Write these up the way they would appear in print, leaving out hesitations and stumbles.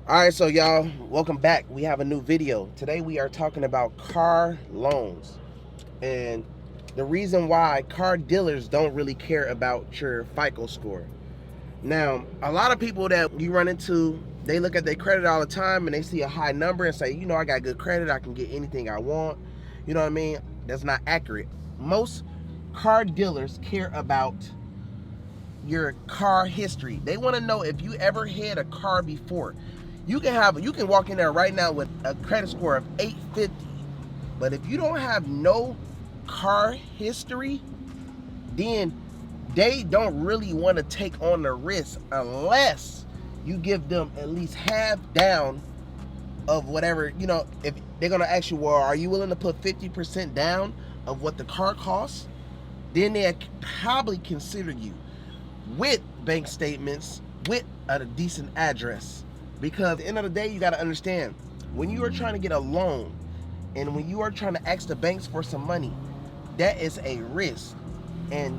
All right, so y'all, welcome back. We have a new video. Today we are talking about car loans. And the reason why car dealers don't really care about your FICO score. Now, a lot of people that you run into, they look at their credit all the time and they see a high number and say, I got good credit, I can get anything I want. You know what I mean? That's not accurate. Most car dealers care about your car history. They want to know if you ever had a car before. You can walk in there right now with a credit score of 850, but if you don't have no car history, then they don't really want to take on the risk unless you give them at least half down of whatever. If they're gonna ask you, well, are you willing to put 50% down of what the car costs, then they probably consider you with bank statements, with a decent address. Because at the end of the day, you got to understand, when you are trying to get a loan and when you are trying to ask the banks for some money, that is a risk. And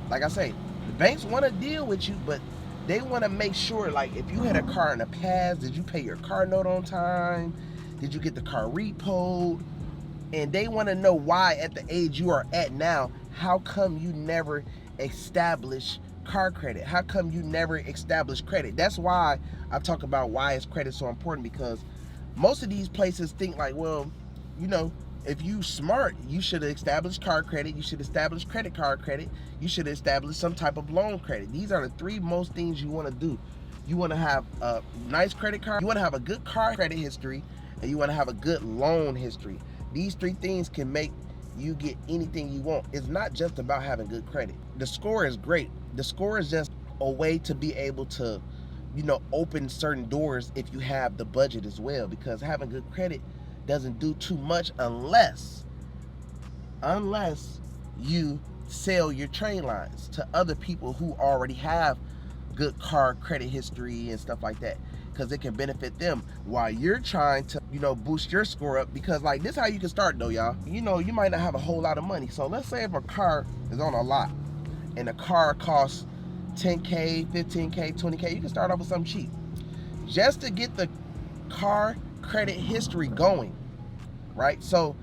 like I say, the banks want to deal with you, but they want to make sure, like, if you had a car in the past, did you pay your car note on time? Did you get the car repoed? And they want to know why, at the age you are at now, how come you never established car credit? How come you never established credit? That's why I talk about why is credit so important, because most of these places think like, well, if you smart, you should establish car credit, you should establish credit card credit, you should establish some type of loan credit. These are the three most things you want to do. You want to have a nice credit card, you want to have a good car credit history, and you want to have a good loan history. These three things can make you get anything you want. It's not just about having good credit. The score is great. The score is just a way to be able to, open certain doors if you have the budget as well, because having good credit doesn't do too much unless you sell your train lines to other people who already have good car credit history and stuff like that, because it can benefit them while you're trying to boost your score up. Because like, this is how you can start though, y'all. You might not have a whole lot of money, so let's say if a car is on a lot and the car costs 10K, 15K, 20K, you can start off with something cheap just to get the car credit history going, right? So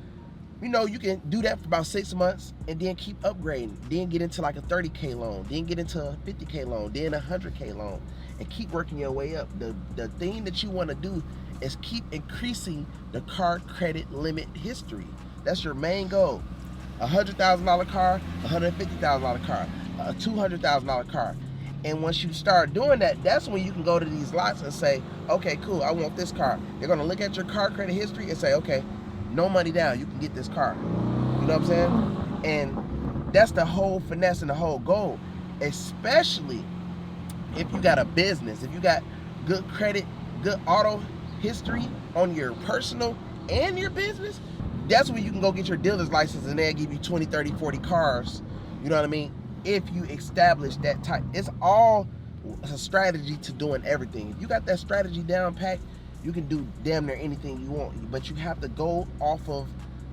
you can do that for about 6 months and then keep upgrading, then get into like a 30K loan, then get into a 50K loan, then a 100K loan, and keep working your way up. The thing that you want to do is keep increasing the car credit limit history. That's your main goal. A $100,000 car, a $150,000 car, a $200,000 car. And once you start doing that, that's when you can go to these lots and say, okay, cool, I want this car. They're gonna look at your car credit history and say, okay, no money down, you can get this car. You know what I'm saying? And that's the whole finesse and the whole goal. Especially if you got a business, if you got good credit, good auto history on your personal and your business, that's where you can go get your dealer's license and they'll give you 20, 30, 40 cars. You know what I mean? If you establish that type, it's all a strategy to doing everything. If you got that strategy down pat, you can do damn near anything you want. But you have to go off of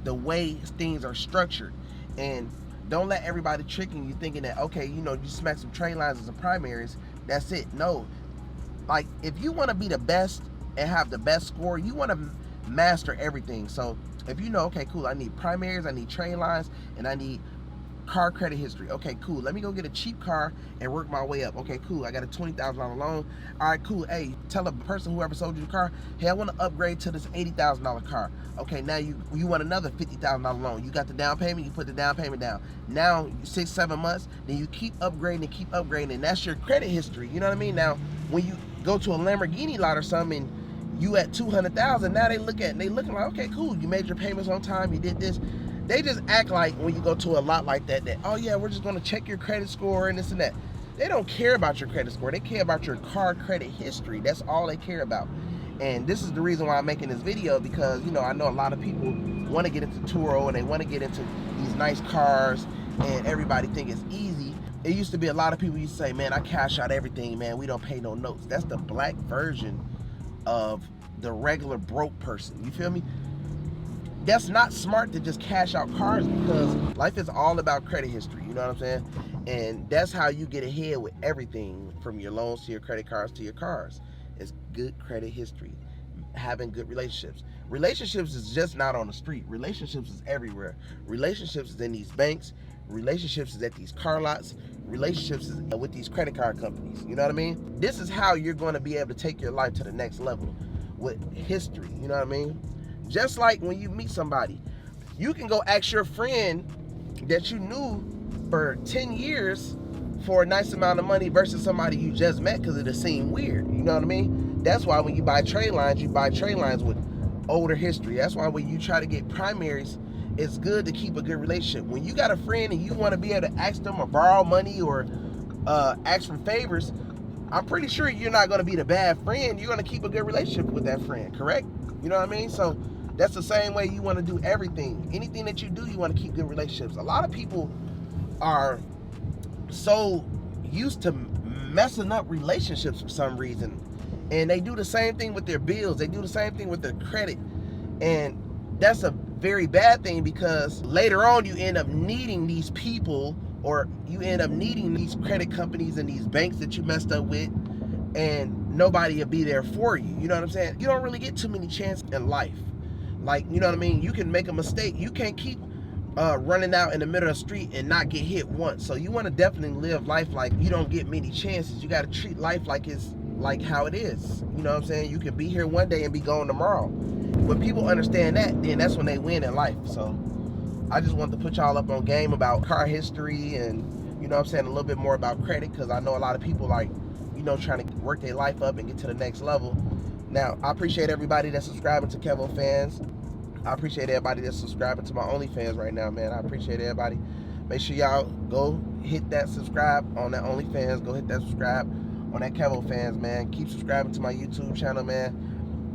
the way things are structured. And don't let everybody tricking you thinking that, okay, you smack some trade lines and some primaries, that's it. No. Like, if you want to be the best and have the best score, you want to master everything. So if okay, cool, I need primaries, I need trade lines, and I need car credit history. Okay, cool. Let me go get a cheap car and work my way up. Okay, cool. I got a $20,000 loan. All right, cool. Hey, tell a person, whoever sold you the car, hey, I want to upgrade to this $80,000 car. Okay, now you want another $50,000 loan. You got the down payment. You put the down payment down. Now 6, 7 months. Then you keep upgrading, and that's your credit history. You know what I mean? Now, when you go to a Lamborghini lot or something, and you at 200,000, now they looking like, okay, cool. You made your payments on time. You did this. They just act like when you go to a lot like that, oh yeah, we're just gonna check your credit score and this and that. They don't care about your credit score. They care about your car credit history. That's all they care about. And this is the reason why I'm making this video, because I know a lot of people want to get into Turo and they want to get into these nice cars, and everybody think it's easy. It used to be a lot of people used to say, man, I cash out everything, man. We don't pay no notes. That's the black version of the regular broke person. You feel me? That's not smart to just cash out cars, because life is all about credit history. You know what I'm saying? And that's how you get ahead with everything, from your loans to your credit cards to your cars. is good credit history, having good relationships. Relationships is just not on the street. Relationships is everywhere. Relationships is in these banks. Relationships is at these car lots. Relationships is with these credit card companies. You know what I mean? This is how you're going to be able to take your life to the next level with history. You know what I mean? Just like when you meet somebody, you can go ask your friend that you knew for 10 years for a nice amount of money versus somebody you just met, because it'll seem weird. You know what I mean? That's why when you buy trade lines, you buy trade lines with older history. That's why when you try to get primaries, it's good to keep a good relationship. When you got a friend and you want to be able to ask them or borrow money or ask for favors, I'm pretty sure you're not going to be the bad friend. You're going to keep a good relationship with that friend, correct? You know what I mean? So that's the same way you want to do everything. Anything that you do, you want to keep good relationships. A lot of people are so used to messing up relationships for some reason, and they do the same thing with their bills. They do the same thing with their credit, and that's a very bad thing, because later on you end up needing these people, or you end up needing these credit companies and these banks that you messed up with, and nobody will be there for you. You know what I'm saying? You don't really get too many chances in life. Like, you know what I mean? You can make a mistake. You can't keep running out in the middle of the street and not get hit once. So you want to definitely live life like you don't get many chances. You got to treat life like it's like how it is. You know what I'm saying? You can be here one day and be gone tomorrow. When people understand that, then that's when they win in life. So I just wanted to put y'all up on game about car history and, you know what I'm saying, a little bit more about credit, because I know a lot of people, like, you know, trying to work their life up and get to the next level. Now, I appreciate everybody that's subscribing to Kevo Fans. I appreciate everybody that's subscribing to my OnlyFans right now, man. I appreciate everybody. Make sure y'all go hit that subscribe on that OnlyFans. Go hit that subscribe on that Kevo Fans, man. Keep subscribing to my YouTube channel, man.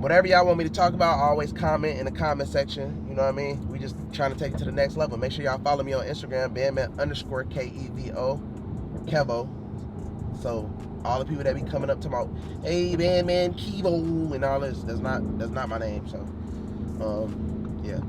Whatever y'all want me to talk about, always comment in the comment section. You know what I mean? We just trying to take it to the next level. Make sure y'all follow me on Instagram, Bandman_Kevo, Kevo. So all the people that be coming up to my, hey, Bandman Kevo and all this, that's not my name. So yeah.